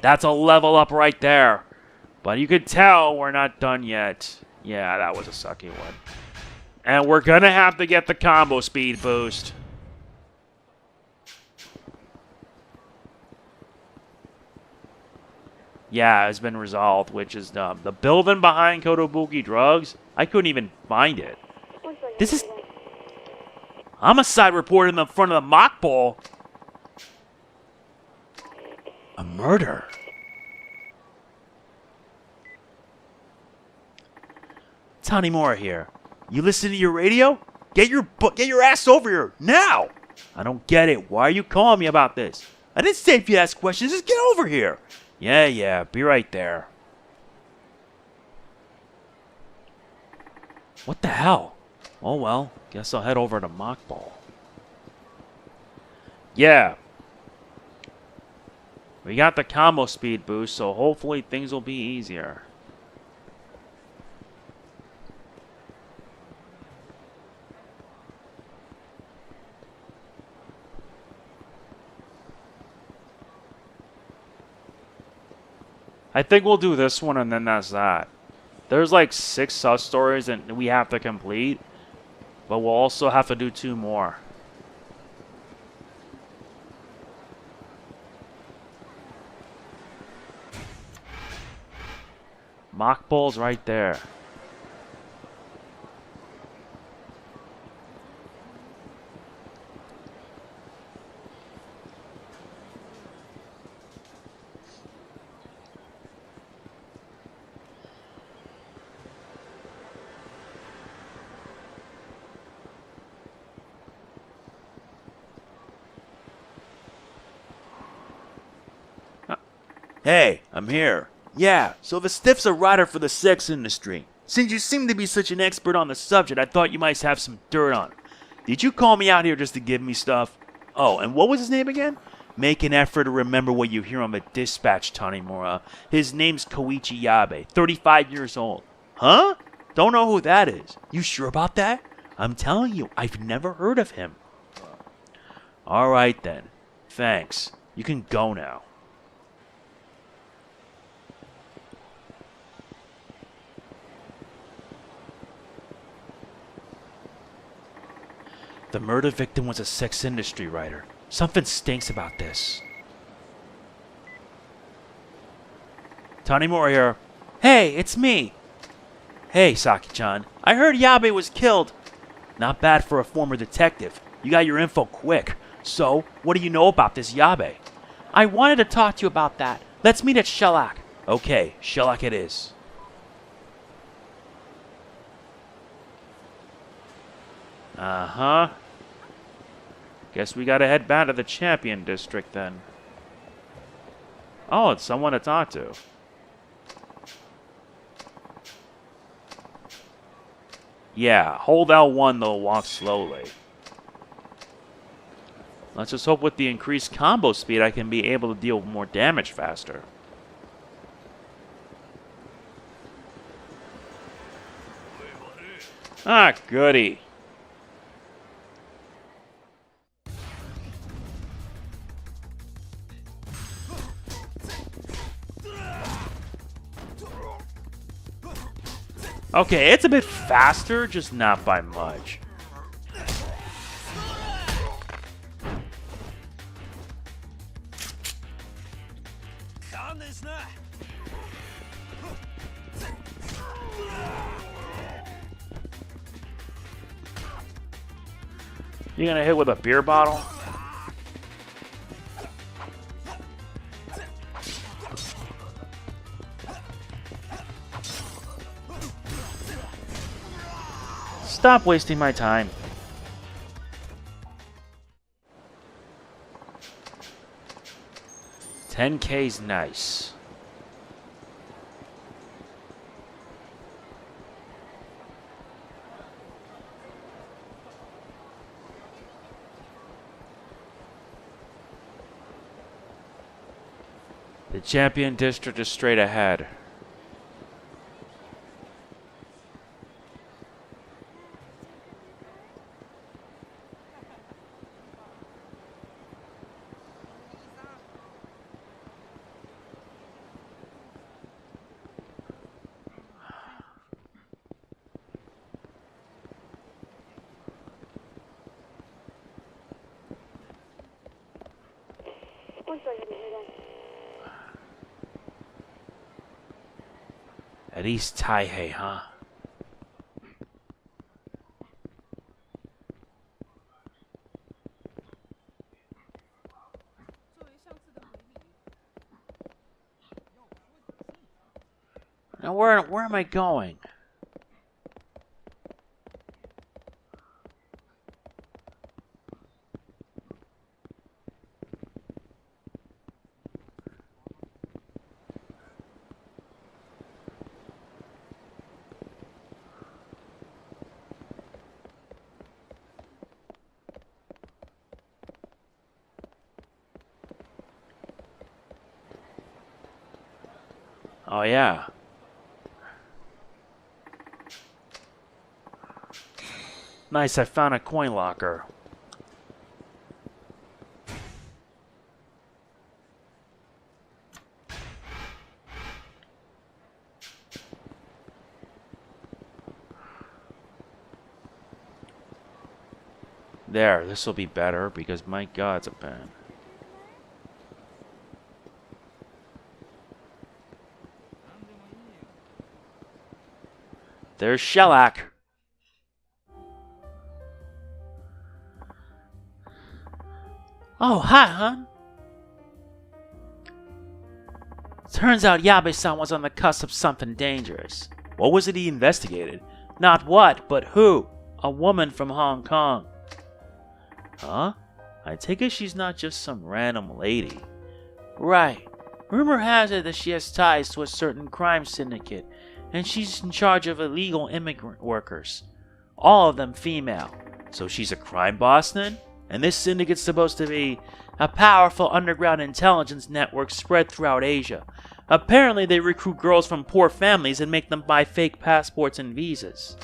That's a level up right there. But you can tell we're not done yet. Yeah, that was a sucky one. And we're gonna have to get the combo speed boost. Yeah, it's been resolved, which is dumb. The building behind Kotobuki Drugs, I couldn't even find it. This is... homicide report in the front of the mock bowl. A murder. Tanimura here. You listen to your radio? Get your ass over here, now! I don't get it. Why are you calling me about this? I didn't say if you ask questions, just get over here. Yeah, be right there. What the hell? Oh well, guess I'll head over to Mockball. Yeah. We got the combo speed boost, so hopefully things will be easier. I think we'll do this one and then that's that. There's like 6 sub-stories that we have to complete, but we'll also have to do 2 more. Mock Ball's right there. Hey, I'm here. Yeah, so the Stiff's a writer for the sex industry. Since you seem to be such an expert on the subject, I thought you might have some dirt on it. Did you call me out here just to give me stuff? Oh, and what was his name again? Make an effort to remember what you hear on the dispatch, Tanimura. His name's Koichi Yabe, 35 years old. Huh? Don't know who that is. You sure about that? I'm telling you, I've never heard of him. Alright then. Thanks. You can go now. The murder victim was a sex industry writer. Something stinks about this. Tanimura here. Hey, it's me. Hey, Saki-chan. I heard Yabe was killed. Not bad for a former detective. You got your info quick. So, what do you know about this Yabe? I wanted to talk to you about that. Let's meet at Shellac. Okay, Shellac it is. Uh-huh. Guess we gotta head back to the Champion District then. Oh, it's someone to talk to. Yeah, hold L1 though, walk slowly. Let's just hope with the increased combo speed I can be able to deal with more damage faster. Ah, goody. Okay, it's a bit faster, just not by much. You gonna hit with a beer bottle? Stop wasting my time. $10K's nice. The Champion District is straight ahead. At East Taihei, huh? Now where am I going? Oh, yeah. Nice, I found a coin locker. There, this will be better because my god, it's a pen. There's Shellac. Oh, hi, hon. Turns out Yabe-san was on the cusp of something dangerous. What was it he investigated? Not what, but who. A woman from Hong Kong. Huh? I take it she's not just some random lady. Right. Rumor has it that she has ties to a certain crime syndicate, and she's in charge of illegal immigrant workers. All of them female. So she's a crime boss then? And this syndicate's supposed to be a powerful underground intelligence network spread throughout Asia. Apparently they recruit girls from poor families and make them buy fake passports and visas.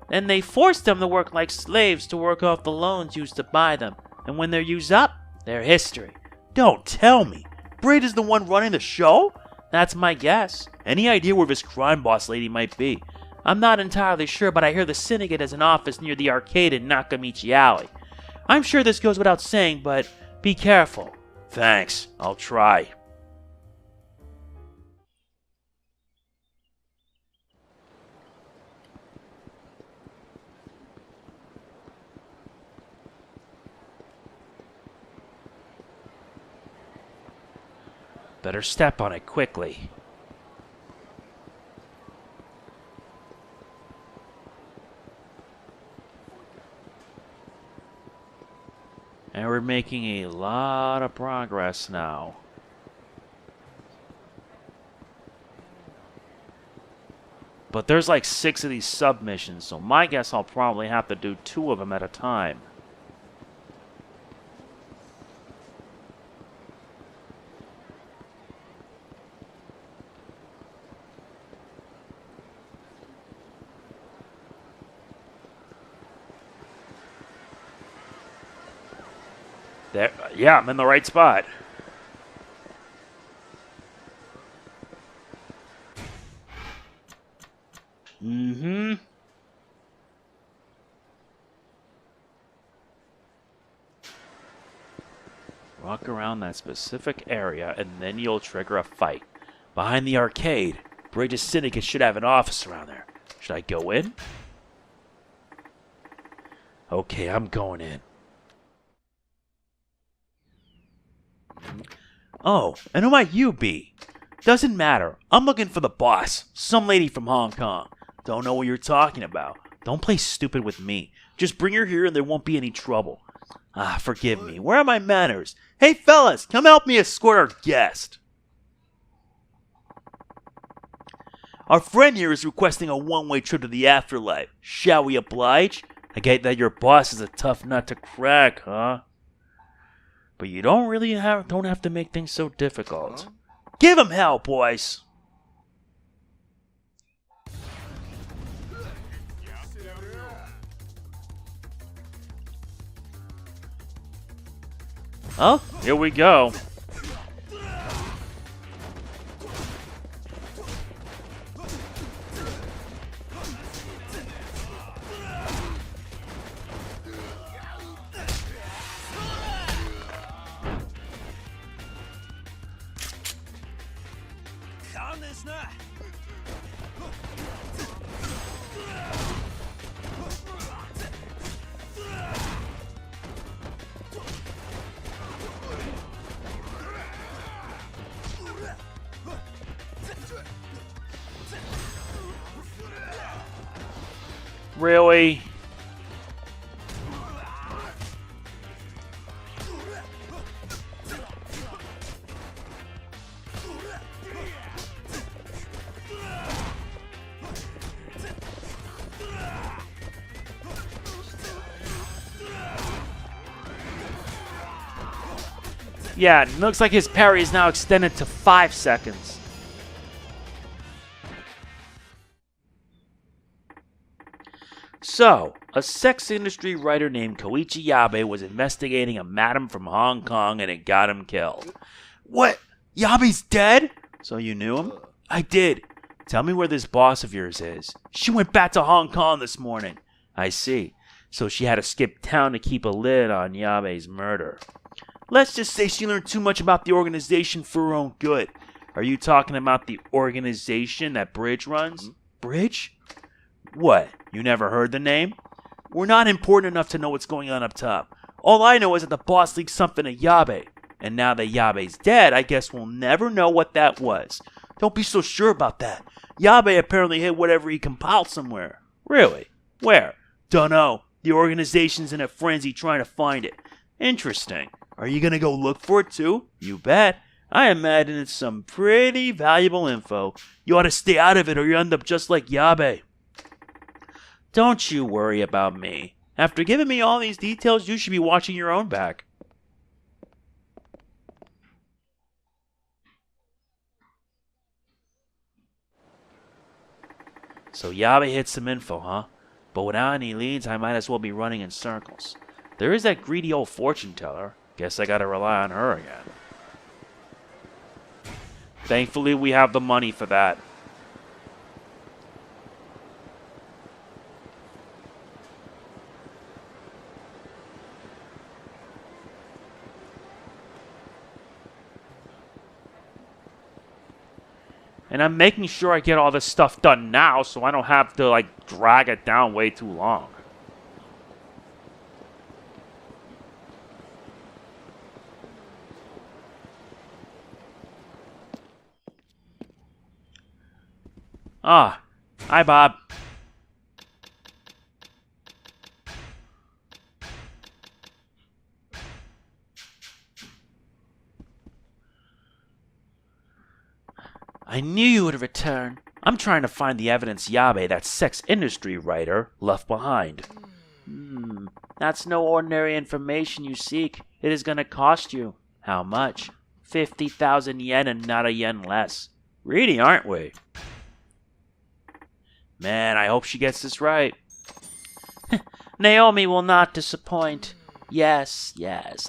Then they force them to work like slaves to work off the loans used to buy them. And when they're used up, they're history. Don't tell me! Braid is the one running the show? That's my guess. Any idea where this crime boss lady might be? I'm not entirely sure, but I hear the syndicate has an office near the arcade in Nakamichi Alley. I'm sure this goes without saying, but be careful. Thanks, I'll try. Better step on it quickly. And we're making a lot of progress now. But there's like 6 of these submissions, so my guess I'll probably have to do 2 of them at a time. There, yeah, I'm in the right spot. Mm-hmm. Walk around that specific area, and then you'll trigger a fight. Behind the arcade, Bridges Syndicate should have an office around there. Should I go in? Okay, I'm going in. Oh, and who might you be? Doesn't matter. I'm looking for the boss. Some lady from Hong Kong. Don't know what you're talking about. Don't play stupid with me. Just bring her here and there won't be any trouble. Ah, forgive me. Where are my manners? Hey, fellas, come help me escort our guest. Our friend here is requesting a one-way trip to the afterlife. Shall we oblige? I get that your boss is a tough nut to crack, huh? But you don't have to make things so difficult. Give him hell, boys! Oh, here we go. Really? Yeah, it looks like his parry is now extended to 5 seconds. So, a sex industry writer named Koichi Yabe was investigating a madam from Hong Kong and it got him killed. What? Yabe's dead? So you knew him? I did. Tell me where this boss of yours is. She went back to Hong Kong this morning. I see. So she had to skip town to keep a lid on Yabe's murder. Let's just say she learned too much about the organization for her own good. Are you talking about the organization that Bridge runs? Bridge? What? You never heard the name? We're not important enough to know what's going on up top. All I know is that the boss leaked something to Yabe. And now that Yabe's dead, I guess we'll never know what that was. Don't be so sure about that. Yabe apparently hid whatever he compiled somewhere. Really? Where? Dunno. The organization's in a frenzy trying to find it. Interesting. Are you gonna go look for it too? You bet. I imagine it's some pretty valuable info. You ought to stay out of it or you end up just like Yabe. Don't you worry about me. After giving me all these details, you should be watching your own back. So Yabe hid some info, huh? But without any leads, I might as well be running in circles. There is that greedy old fortune teller. Guess I gotta rely on her again. Thankfully, we have the money for that. And I'm making sure I get all this stuff done now so I don't have to, like, drag it down way too long. Ah, hi, Bob. I knew you would return. I'm trying to find the evidence Yabe, that sex industry writer, left behind. That's no ordinary information you seek. It is going to cost you. How much? 50,000 yen and not a yen less. Greedy, aren't we? Man, I hope she gets this right. Naomi will not disappoint. Yes,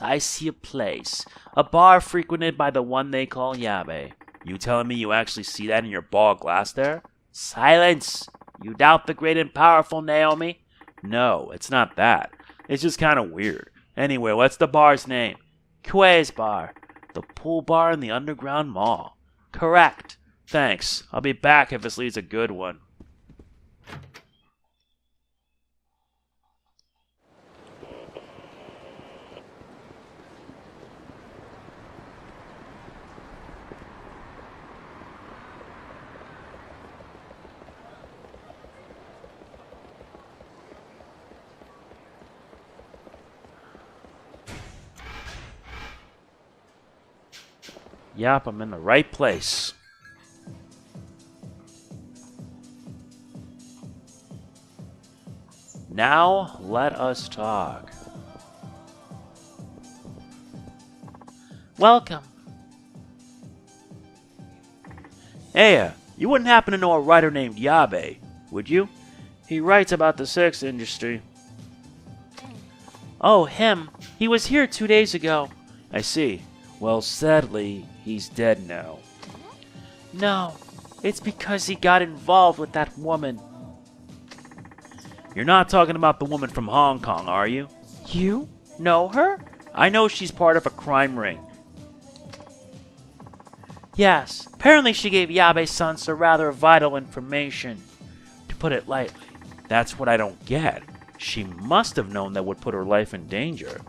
I see a place. A bar frequented by the one they call Yabe. You telling me you actually see that in your ball of glass there? Silence! You doubt the great and powerful, Naomi? No, it's not that. It's just kind of weird. Anyway, what's the bar's name? Kue's Bar. The pool bar in the underground mall. Correct. Thanks. I'll be back if this leads a good one. Yep, I'm in the right place. Now, let us talk. Welcome. Hey, you wouldn't happen to know a writer named Yabe, would you? He writes about the sex industry. Oh, him. He was here 2 days ago. I see. Well, sadly, he's dead now. No, it's because he got involved with that woman. You're not talking about the woman from Hong Kong, are you? You know her? I know she's part of a crime ring. Yes, apparently she gave Yabe-san some rather vital information, to put it lightly. That's what I don't get. She must have known that would put her life in danger.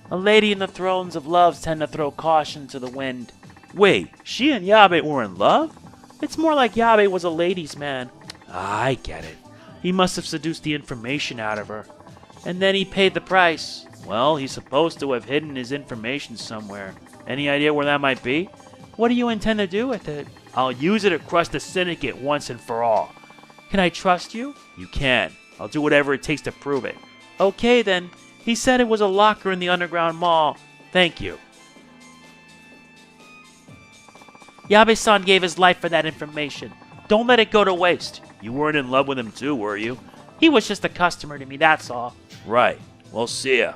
A lady in the thrones of love tend to throw caution to the wind. Wait, she and Yabe were in love? It's more like Yabe was a ladies' man. I get it. He must have seduced the information out of her. And then he paid the price. Well, he's supposed to have hidden his information somewhere. Any idea where that might be? What do you intend to do with it? I'll use it to crush the syndicate once and for all. Can I trust you? You can. I'll do whatever it takes to prove it. Okay, then. He said it was a locker in the underground mall. Thank you. Yabe-san gave his life for that information. Don't let it go to waste. You weren't in love with him too, were you? He was just a customer to me, that's all. Right. Well, see ya.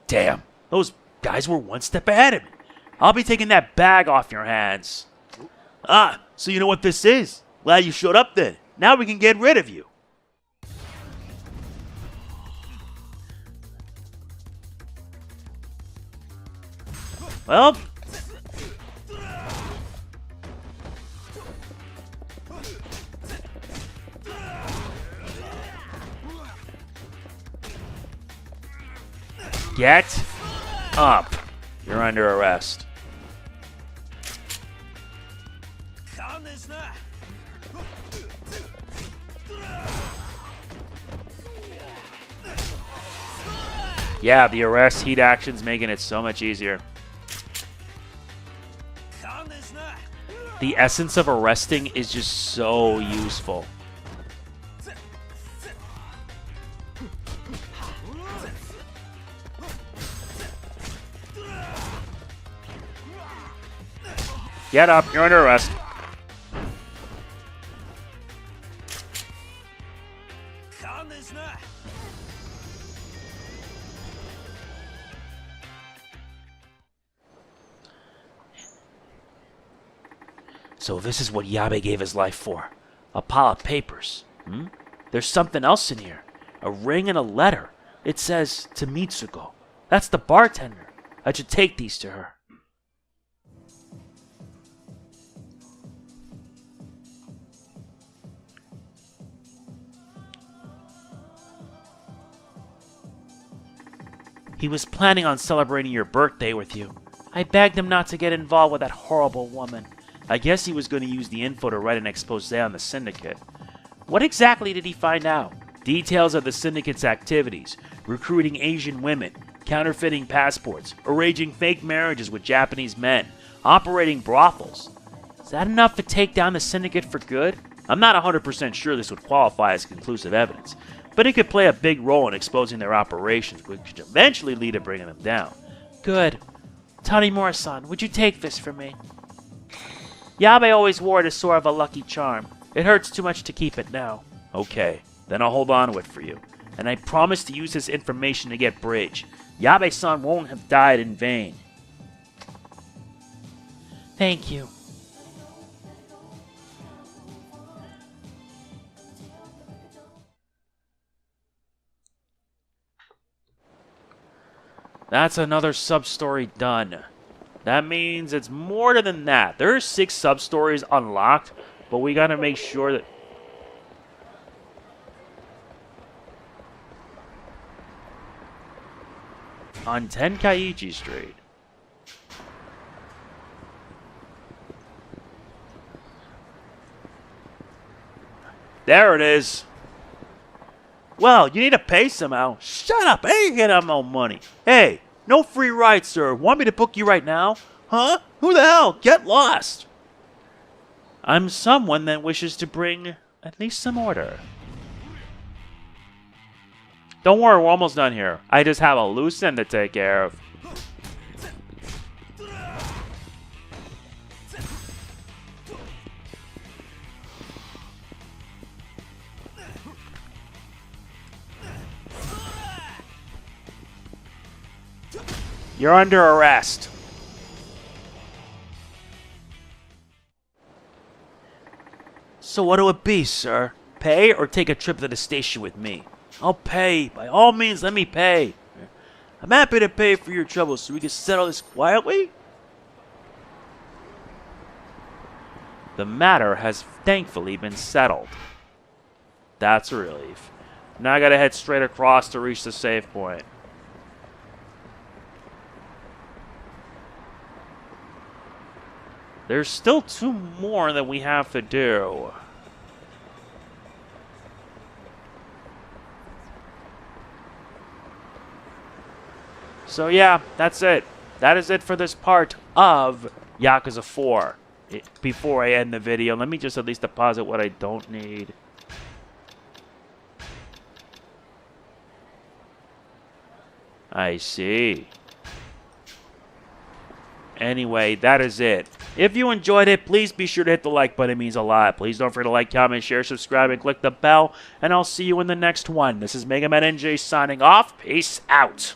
Damn, those guys were one step ahead of me. I'll be taking that bag off your hands. Ah, so you know what this is? Glad you showed up then. Now we can get rid of you. Well, get up. You're under arrest. Yeah, the arrest heat action's making it so much easier. The essence of arresting is just so useful. Get up, you're under arrest. So this is what Yabe gave his life for. A pile of papers. There's something else in here. A ring and a letter. It says, to Mitsuko. That's the bartender. I should take these to her. He was planning on celebrating your birthday with you. I begged him not to get involved with that horrible woman. I guess he was going to use the info to write an expose on the Syndicate. What exactly did he find out? Details of the Syndicate's activities, recruiting Asian women, counterfeiting passports, arranging fake marriages with Japanese men, operating brothels. Is that enough to take down the Syndicate for good? I'm not 100% sure this would qualify as conclusive evidence, but it could play a big role in exposing their operations, which could eventually lead to bringing them down. Good. Tanimura-san, would you take this for me? Yabe always wore it as sort of a lucky charm. It hurts too much to keep it now. Okay, then I'll hold on to it for you. And I promise to use this information to get Bridge. Yabe-san won't have died in vain. Thank you. That's another sub-story done. That means it's more than that. There are 6 sub-stories unlocked, but we gotta make sure that... On Tenkaichi Street. There it is. Well, you need to pay somehow. Shut up, I ain't getting no money. Hey, no free rides, sir. Want me to book you right now? Huh? Who the hell? Get lost. I'm someone that wishes to bring at least some order. Don't worry, we're almost done here. I just have a loose end to take care of. You're under arrest. So what'll it be, sir? Pay or take a trip to the station with me? I'll pay. By all means, let me pay. I'm happy to pay for your trouble so we can settle this quietly. The matter has thankfully been settled. That's a relief. Now I gotta head straight across to reach the save point. There's still 2 more that we have to do. So yeah, that's it. That is it for this part of Yakuza 4. Before I end the video, let me just at least deposit what I don't need. I see. Anyway, that is it. If you enjoyed it, please be sure to hit the like button. It means a lot. Please don't forget to like, comment, share, subscribe, and click the bell. And I'll see you in the next one. This is MegamanNG signing off. Peace out.